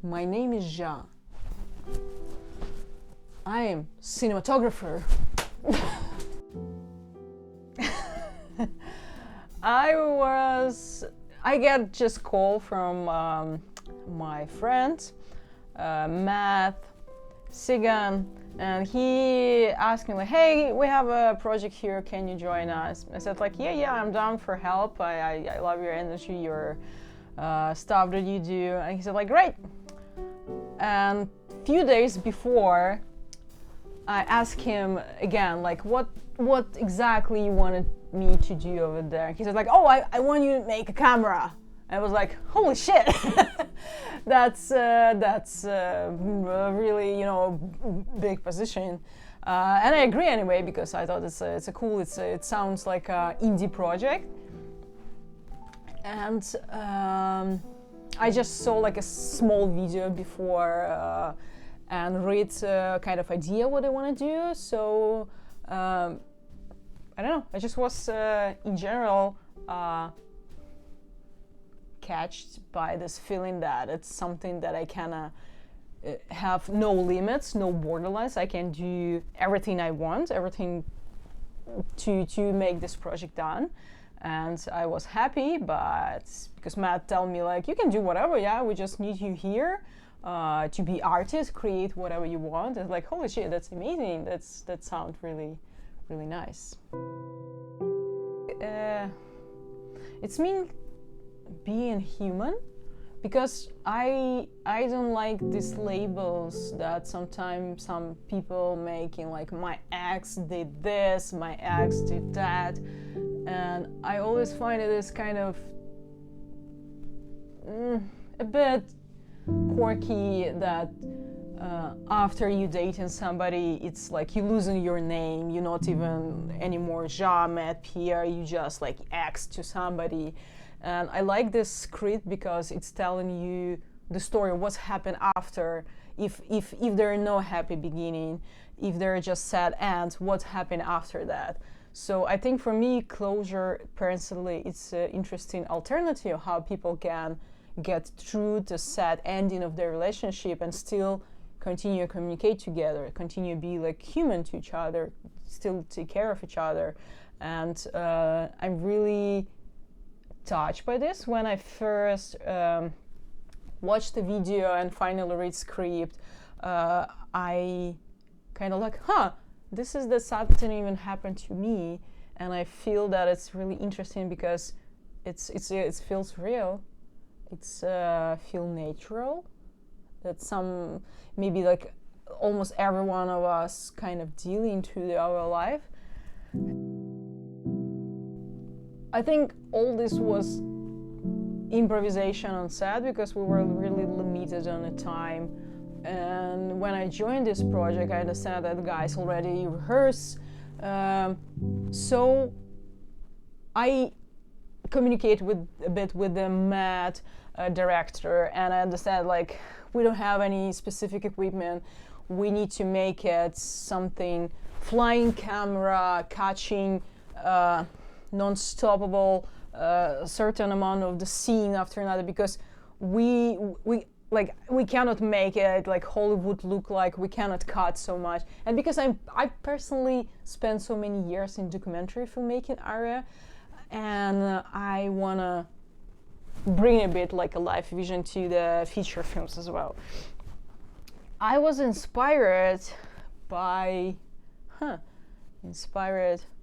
My name is Zha. I am cinematographer. I get just call from my friend, Matt Sigan, and he asked me like, hey, we have a project here, can you join us? I said like, yeah, I'm down for help. I love your energy, your stuff that you do. And he said like, great. And a few days before, I asked him again, like, what exactly you wanted me to do over there? He said like, oh, I want you to make a camera. I was like, holy shit, that's a really, big position. And I agree anyway, because I thought it's a cool, it sounds like an indie project. And I just saw like a small video before and read kind of idea what I want to do. So I don't know, I just was in general catched by this feeling that it's something that I can have no limits, no borderlines. I can do everything I want, everything to make this project done. And I was happy, but because Matt told me like, you can do whatever, yeah, we just need you here to be artist, create whatever you want. It's like, holy shit, that's amazing. That sounds really, really nice. It's mean being human, because I don't like these labels that sometimes some people making like, my ex did this, my ex did that. And I always find it is kind of a bit quirky that after you dating somebody, it's like you losing your name. You're not even anymore Zha, Matt, Pierre. You just like ex to somebody. And I like this script because it's telling you the story, what's happened after. If there are no happy beginning, if there are just sad ends, what happened after that. So I think for me, closure, personally, it's an interesting alternative how people can get through the sad ending of their relationship and still continue to communicate together, continue to be like human to each other, still take care of each other. And I'm really touched by this. When I first watched the video and finally read script, I kind of like, this is the sad thing even happened to me, and I feel that it's really interesting because it feels real. It's feel natural. That some maybe like almost every one of us kind of dealing to our life. I think all this was improvisation on set because we were really limited on the time. And when I joined this project, I understand that guys already rehearse. So I communicate a bit with the Matt director, and I understand like we don't have any specific equipment. We need to make it something flying camera, catching non-stoppable certain amount of the scene after another, because we cannot make it like Hollywood look like, we cannot cut so much. And because I personally spent so many years in documentary filmmaking area, and I wanna bring a bit like a life vision to the feature films as well. I was inspired by, I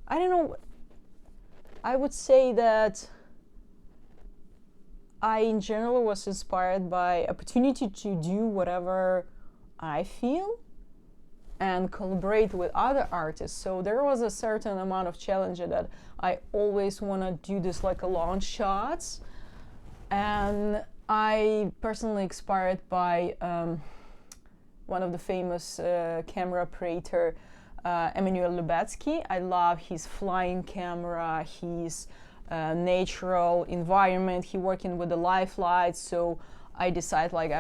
don't know, I would say that I in general was inspired by opportunity to do whatever I feel and collaborate with other artists. So there was a certain amount of challenge that I always want to do this like a long shots. And I personally inspired by one of the famous camera operator, Emmanuel Lubetzky. I love his flying camera, his natural environment. He working with the live lights. So I decide like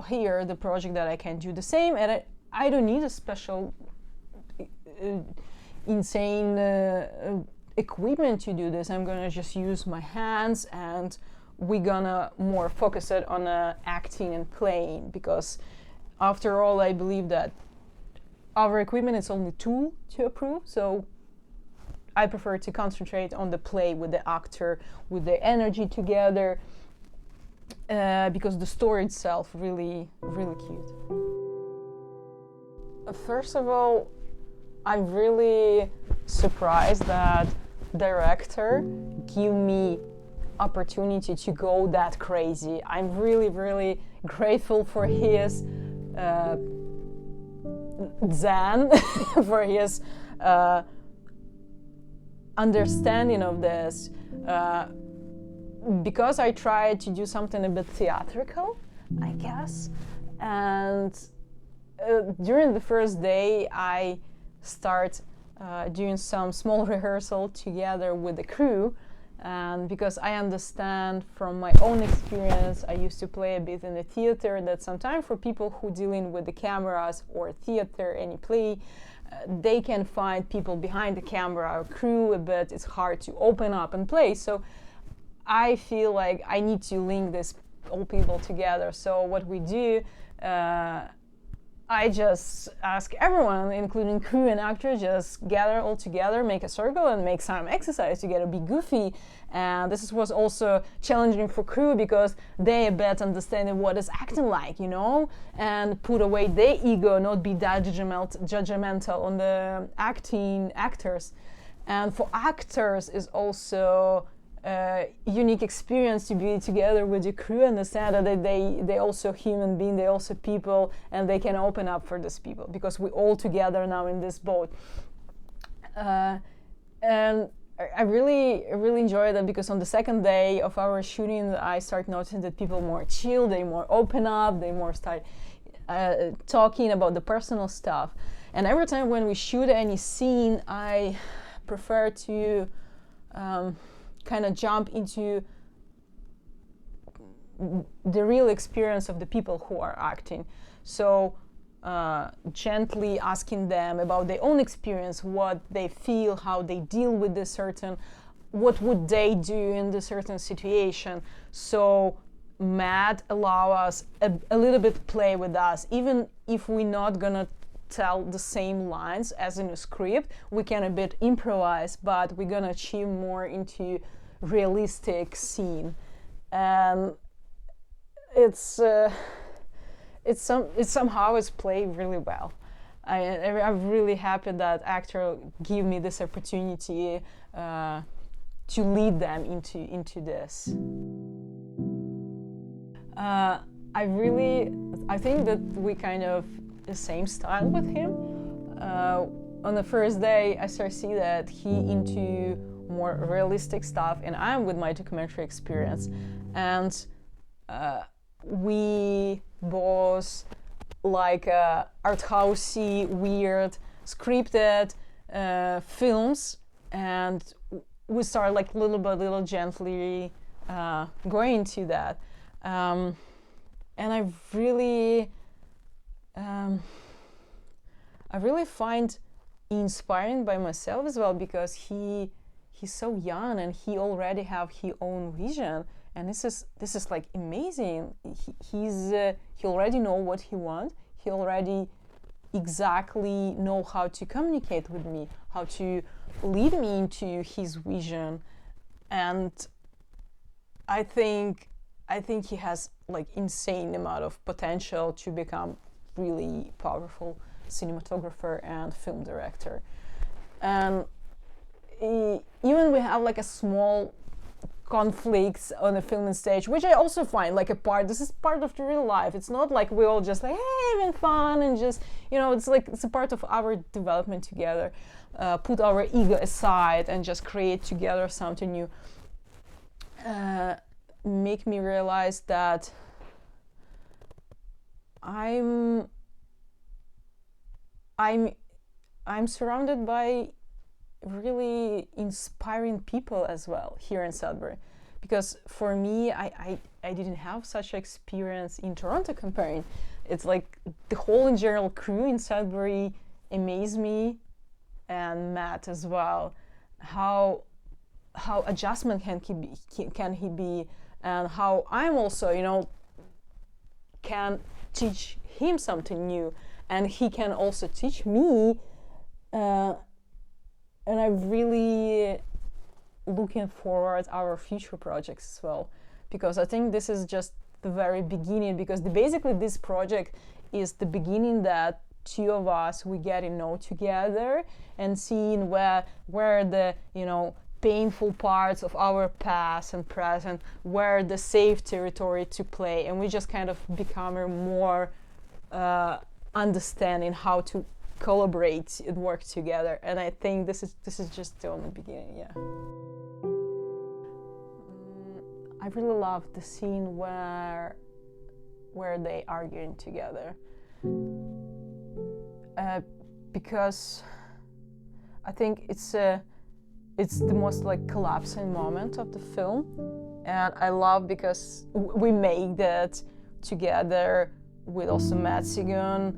here the project that I can do the same, and I don't need a special insane equipment to do this. I'm gonna just use my hands and we're gonna more focus it on acting and playing, because after all, I believe that our equipment is only tool to approve. So I prefer to concentrate on the play with the actor, with the energy together, because the story itself really cute. First of all, I'm really surprised that director give me opportunity to go that crazy. I'm really grateful for his zen, for his understanding of this, because I tried to do something a bit theatrical, I guess, and during the first day I start doing some small rehearsal together with the crew, and because I understand from my own experience, I used to play a bit in the theater, that sometimes for people who dealing with the cameras or theater, any play, they can find people behind the camera or crew a bit, it's hard to open up and play. So I feel like I need to link these all people together. So what we do, I just ask everyone, including crew and actors, just gather all together, make a circle, and make some exercise together, be goofy. And this was also challenging for crew, because they a bit understanding what is acting like, you know, and put away their ego, not be that judgmental on the actors. And for actors is also unique experience to be together with the crew, understand that they also human being, they also people, and they can open up for these people, because we're all together now in this boat. And I really enjoy that, because on the second day of our shooting, I start noticing that people more chill, they more open up, they more start talking about the personal stuff. And every time when we shoot any scene, I prefer to kind of jump into the real experience of the people who are acting. So gently asking them about their own experience, what they feel, how they deal with this certain, what would they do in this certain situation. So Matt allow us a little bit play with us, even if we're not gonna tell the same lines as in a script, we can a bit improvise, but we're gonna achieve more into realistic scene. And it's somehow it's played really well. I'm really happy that actor give me this opportunity to lead them into this. I think that we kind of the same style with him. On the first day, I start to see that he into more realistic stuff, and I'm with my documentary experience. And we both like art housey, weird, scripted films, and we start like little gently going into that. And I really find inspiring by myself as well, because he's so young and he already have his own vision, and this is like amazing. He already know what he wants. He already exactly know how to communicate with me, how to lead me into his vision, and I think he has like insane amount of potential to become really powerful cinematographer and film director. And even we have like a small conflicts on the filming stage, which I also find like this is part of the real life. It's not like we all just like, hey, having fun and just, you know, it's like it's a part of our development together. Put our ego aside and just create together something new. Make me realize that I'm surrounded by really inspiring people as well here in Sudbury, because for me, I didn't have such experience in Toronto comparing. It's like the whole in general crew in Sudbury amazed me, and Matt as well. How adjustment can he be and how I'm also, you know, can teach him something new, and he can also teach me. And I'm really looking forward our future projects as well, because I think this is just the very beginning, because basically this project is the beginning that two of us we get to know together and seeing where the, you know, painful parts of our past and present, where the safe territory to play, and we just kind of become more understanding how to collaborate and work together. And I think this is just the only beginning. Yeah. I really love the scene where they arguing together, because I think it's the most like collapsing moment of the film, and I love because we make that together with also Matt Sigun,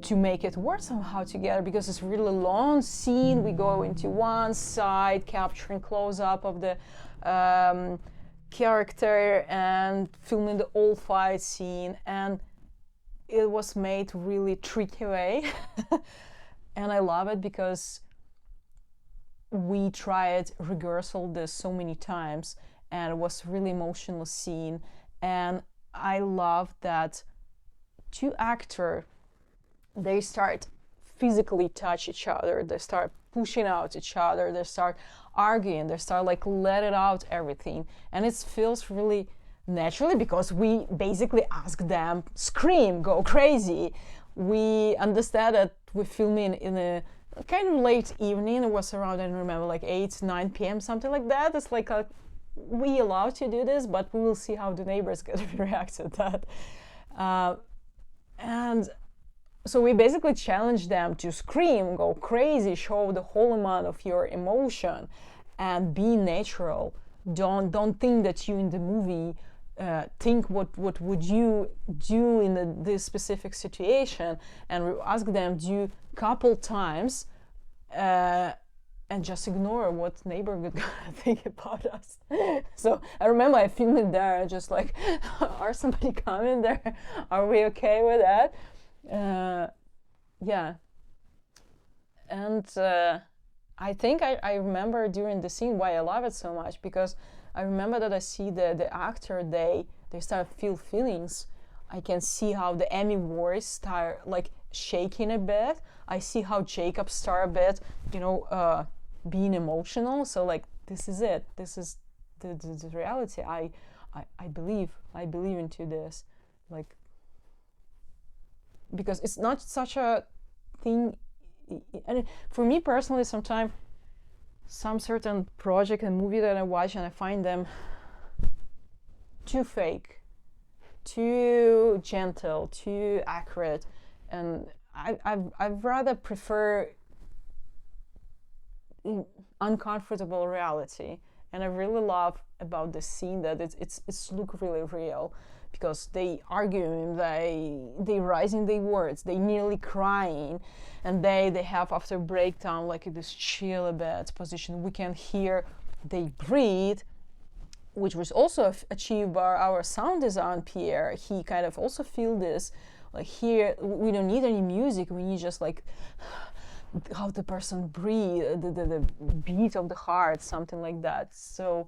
to make it work somehow together, because it's really long scene. We go into one side, capturing close-up of the character and filming the whole fight scene, and it was made really tricky way. And I love it because we tried rehearsal this so many times, and it was really emotional scene. And I love that two actors, they start physically touch each other, they start pushing out each other, they start arguing, they start like let it out everything, and it feels really naturally because we basically ask them scream, go crazy. We understand that we're filming in a kind of late evening. It was around, I don't remember, like 8-9 p.m. something like that. It's like we allowed to do this, but we will see how the neighbors gonna react to that. And so we basically challenge them to scream, go crazy, show the whole amount of your emotion, and be natural. Don't think that you in the movie think what would you do in this specific situation, and we ask them do couple times, and just ignore what neighbor would think about us. So I remember I filmed it there, just like, are somebody coming there? Are we okay with that? Yeah. And I think I remember during the scene why I love it so much, because I remember that I see the actor, they start feel feelings. I can see how the Emmy voice start like shaking a bit. I see how Jacob start a bit, you know, being emotional. So like, this is it. This is the reality. I believe into this, like, because it's not such a thing. And for me personally, sometimes some certain project and movie that I watch and I find them too fake, too gentle, too accurate, and I'd rather prefer uncomfortable reality. And I really love about the scene that it's look really real, because they arguing, they rising their words, they nearly crying, and they have after breakdown like this chill a bit position. We can hear they breathe, which was also achieved by our sound design Pierre. He kind of also feel this, like here we don't need any music, we need just like how the person breathe, the beat of the heart, something like that. So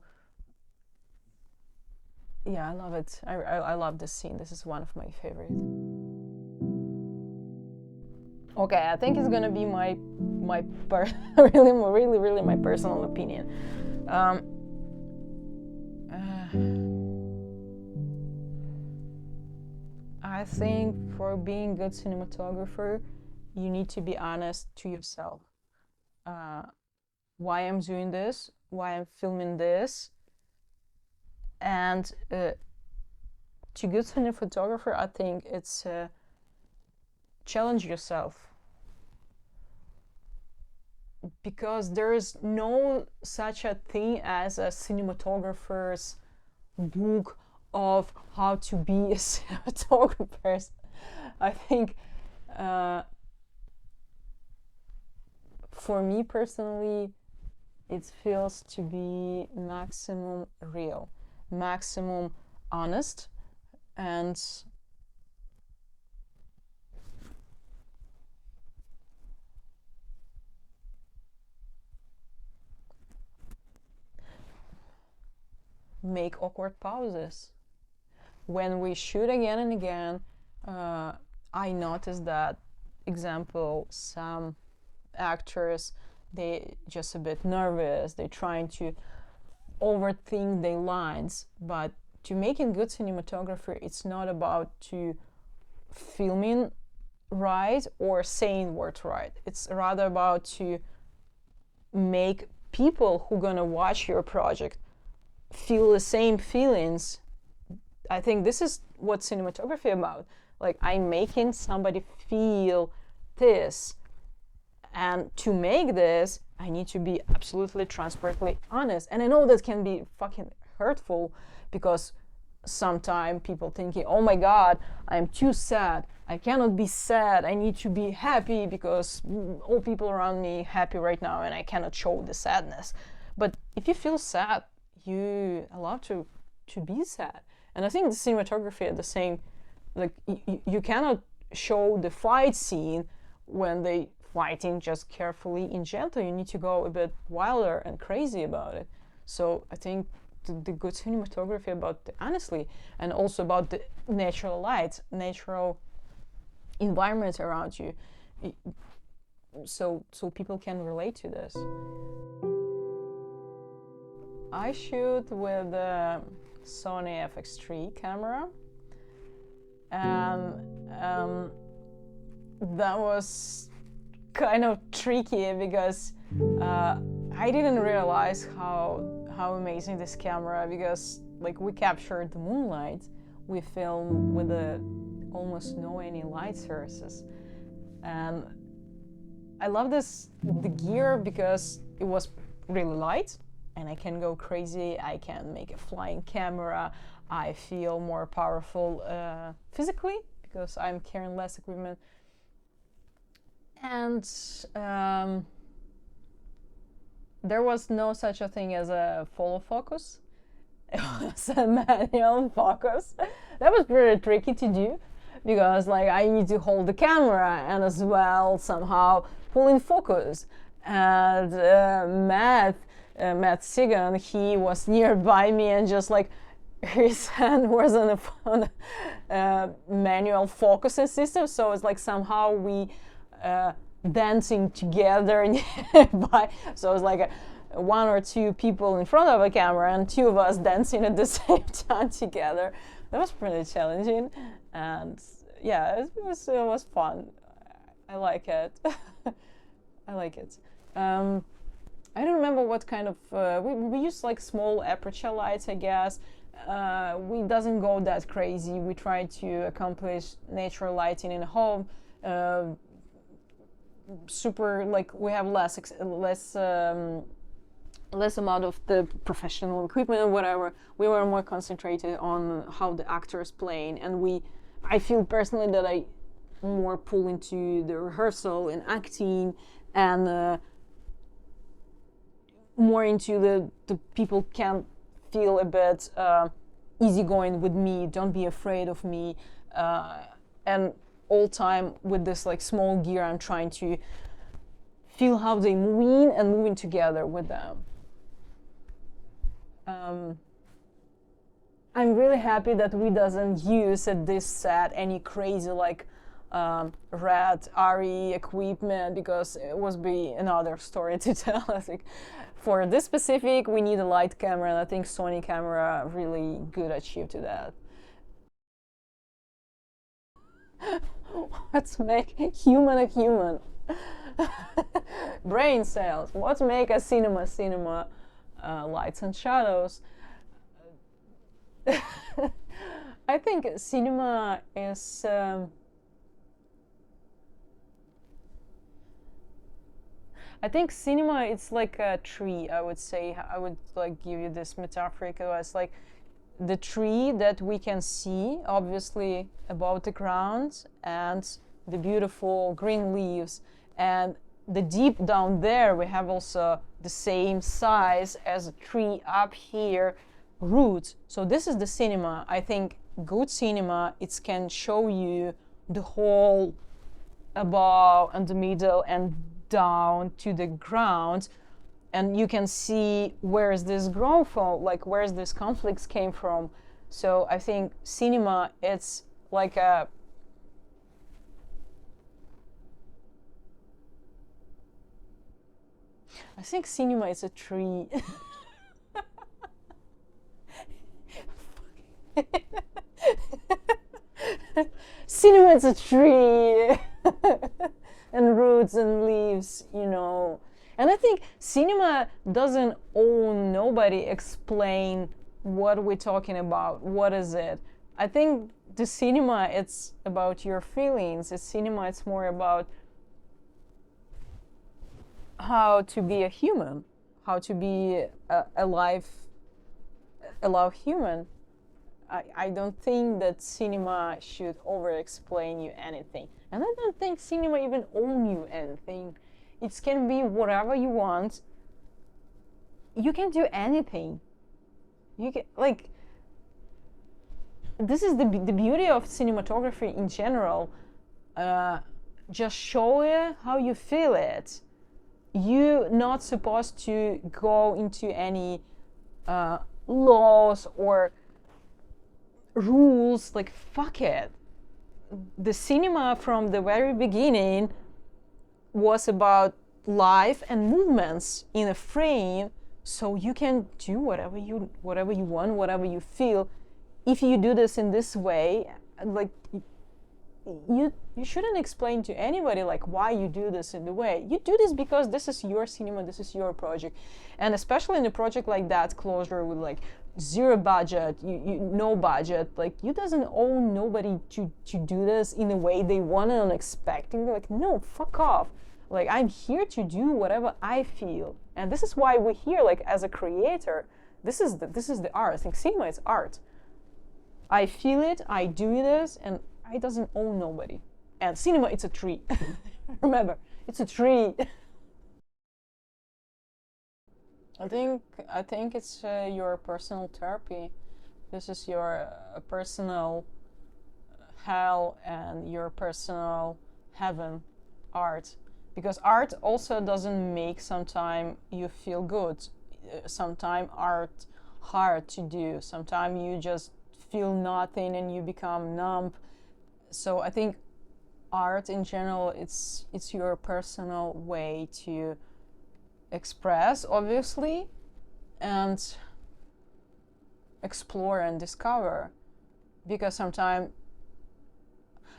yeah, I love it. I love this scene. This is one of my favorite. Okay, I think it's gonna be my really my personal opinion. I think for being a good cinematographer, you need to be honest to yourself. Why I'm doing this, why I'm filming this, and to good cinematographer, I think it's challenge yourself, because there is no such a thing as a cinematographer's book of how to be a cinematographer. I think for me personally, it feels to be maximum real, maximum honest, and make awkward pauses. When we shoot again and again, I noticed that, example, some actors, they just a bit nervous, they're trying to overthink their lines. But to making good cinematography, it's not about to filming right or saying words right. It's rather about to make people who gonna watch your project feel the same feelings. I think this is what cinematography about. Like, I'm making somebody feel this, and to make this, I need to be absolutely transparently honest. And I know that can be fucking hurtful, because sometimes people thinking, oh my god, I'm too sad, I cannot be sad, I need to be happy because all people around me happy right now and I cannot show the sadness. But if you feel sad, you allowed to be sad. And I think the cinematography are the same. Like, you cannot show the fight scene when they fighting just carefully and gentle. You need to go a bit wilder and crazy about it. So I think the good cinematography about the honestly, and also about the natural light, natural environment around you, so people can relate to this. I shoot with the Sony FX3 camera, and that was kind of tricky because I didn't realize how amazing this camera, because like we captured the moonlight, we filmed with almost no any light sources, and I love the gear because it was really light and I can go crazy, I can make a flying camera, I feel more powerful physically because I'm carrying less equipment. And there was no such a thing as a follow focus. It was a manual focus. That was pretty tricky to do because like I need to hold the camera and as well somehow pull in focus. And Matt Sigan, he was nearby me and just like his hand was on the manual focusing system, so it's like somehow we dancing together nearby. So it's like one or two people in front of a camera and two of us dancing at the same time together. That was pretty challenging, and yeah, it was fun. I like it. I like it. I don't remember what kind of we use like small aperture lights, I guess. We doesn't go that crazy. We try to accomplish natural lighting in a home. Super, like we have less amount of the professional equipment or whatever. We were more concentrated on how the actors playing, and I feel personally that I more pull into the rehearsal and acting, and more into the people can feel a bit easygoing with me, don't be afraid of me, and all time with this like small gear I'm trying to feel how they moving together with them. I'm really happy that we doesn't use at this set any crazy like red RE equipment, because it would be another story to tell. I think for this specific we need a light camera, and I think Sony camera really good achieved to that. What's make human a human? Brain cells. What make a cinema? Lights and shadows. I think cinema is I think cinema, it's like a tree, I would say. I would like give you this metaphoric. It's like the tree that we can see, obviously, above the ground, and the beautiful green leaves. And the deep down there, we have also the same size as a tree up here, roots. So this is the cinema. I think good cinema, it can show you the whole above and the middle and down to the ground, and you can see where is this grown from, like where's this conflicts came from. So I think cinema, it's like a I think cinema is a tree. Cinema is a tree. And roots and leaves, you know. And I think cinema doesn't own nobody explain what we're talking about. What is it? I think the cinema, it's about your feelings. It's cinema, it's more about how to be a human, how to be a live human. I don't think that cinema should over explain you anything. And I don't think cinema even own you anything. It can be whatever you want. You can do anything. You can, like, this is the beauty of cinematography in general. Just show it how you feel it. You're not supposed to go into any laws or rules. Like, fuck it. The cinema from the very beginning was about life and movements in a frame, so you can do whatever you want, whatever you feel. If you do this in this way, like, you shouldn't explain to anybody like why you do this in the way you do this, because this is your cinema, this is your project. And especially in a project like that, Closure, with like zero budget, you no budget, like, you doesn't own nobody to do this in a way they want and expecting. Like, no, fuck off. Like, I'm here to do whatever I feel, and this is why we're here. Like, as a creator, this is the art. I think cinema is art. I feel it, I do this, and I doesn't own nobody. And cinema, it's a tree. Remember, it's a tree. I think it's your personal therapy. This is your personal hell and your personal heaven, art. Because art also doesn't make sometime you feel good. Sometimes art hard to do. Sometimes you just feel nothing and you become numb. So I think art in general, it's your personal way to express, obviously, and explore and discover. Because sometimes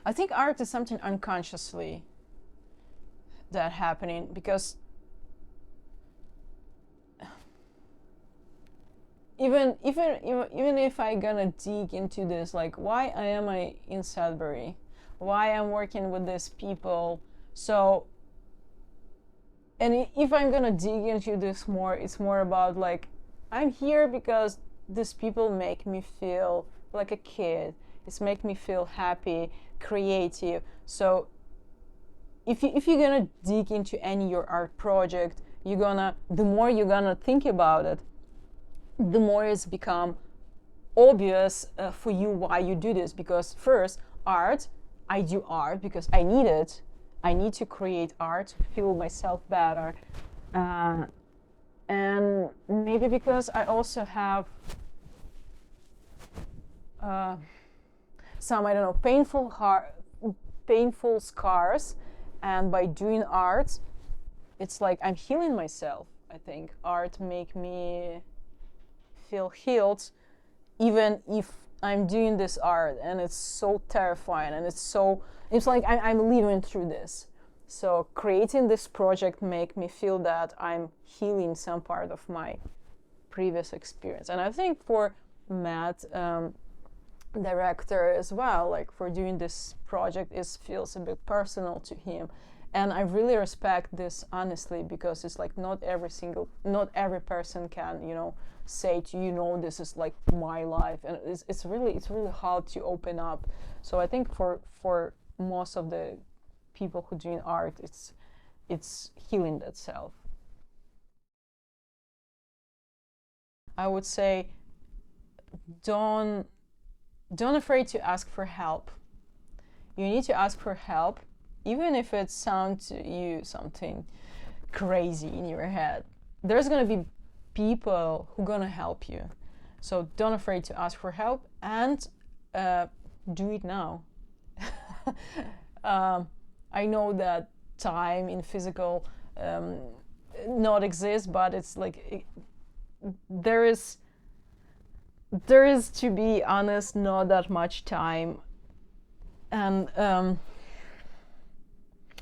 I think art is something unconsciously that happening, because even if I gonna dig into this, like, why am I in Sudbury, why I'm working with these people, so, and if I'm gonna dig into this more, it's more about like, I'm here because these people make me feel like a kid. It's make me feel happy, creative. So if you're gonna dig into any your art project, the more you're gonna think about it, the more it's become obvious for you why you do this. Because first, art, I do art because I need it. I need to create art to feel myself better. And maybe because I also have some, I don't know, painful scars. And by doing art, it's like I'm healing myself. I think art make me feel healed, even if I'm doing this art and it's so terrifying and it's like I'm living through this. So creating this project make me feel that I'm healing some part of my previous experience. And I think for Matt, director as well, like, for doing this project, it feels a bit personal to him. And I really respect this, honestly, because it's like not every person can, say to this is like my life, and it's really hard to open up. So I think for most of the people who doing art, it's healing itself. I would say don't afraid to ask for help. You need to ask for help, even if it sounds to you something crazy in your head. There's gonna be people who gonna help you. So don't afraid to ask for help, and do it now. I know that time in physical not exists, but it's like there is, to be honest, not that much time. And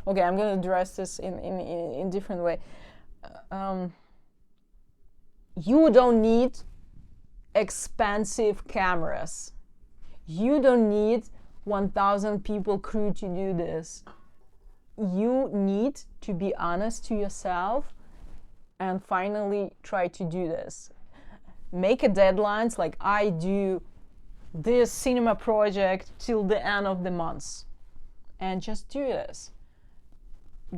okay, I'm gonna address this in different way. You don't need expensive cameras. You don't need 1,000 people crew to do this. You need to be honest to yourself and finally try to do this. Make a deadlines, like I do this cinema project till the end of the month, and just do this.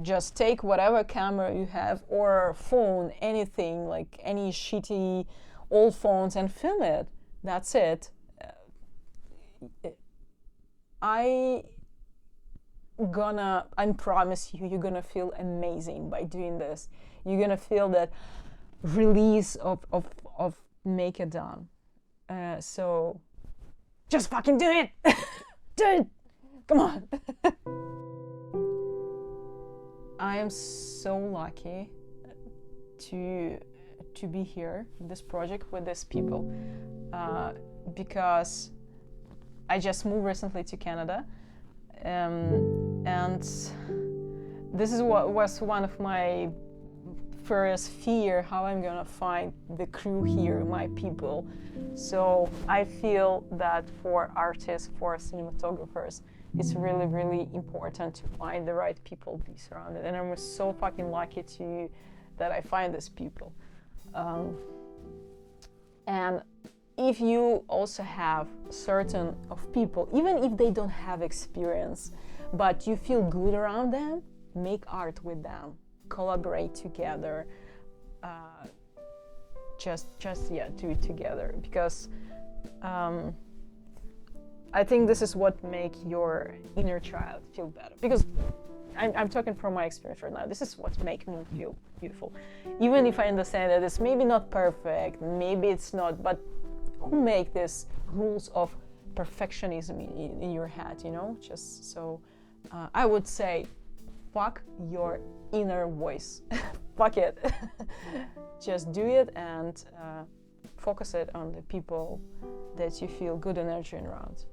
Just take whatever camera you have or phone, anything, like any shitty old phones, and film it. That's it. I promise you, you're gonna feel amazing by doing this. You're gonna feel that release of make it done. So just fucking do it. Do it. Come on. I am so lucky to be here in this project with these people, because I just moved recently to Canada, and this is what was one of my first fear, how I'm gonna find the crew here, my people. So I feel that for artists, for cinematographers, it's really, really important to find the right people, be surrounded. And I'm so fucking lucky that I find these people. And if you also have certain of people, even if they don't have experience, but you feel good around them, make art with them, collaborate together, do it together, because I think this is what makes your inner child feel better. Because I'm talking from my experience right now. This is what makes me feel beautiful. Even if I understand that it's maybe not perfect, maybe it's not, but who make these rules of perfectionism in your head, you know? Just so I would say, fuck your inner voice. Fuck it. Just do it and focus it on the people that you feel good energy around.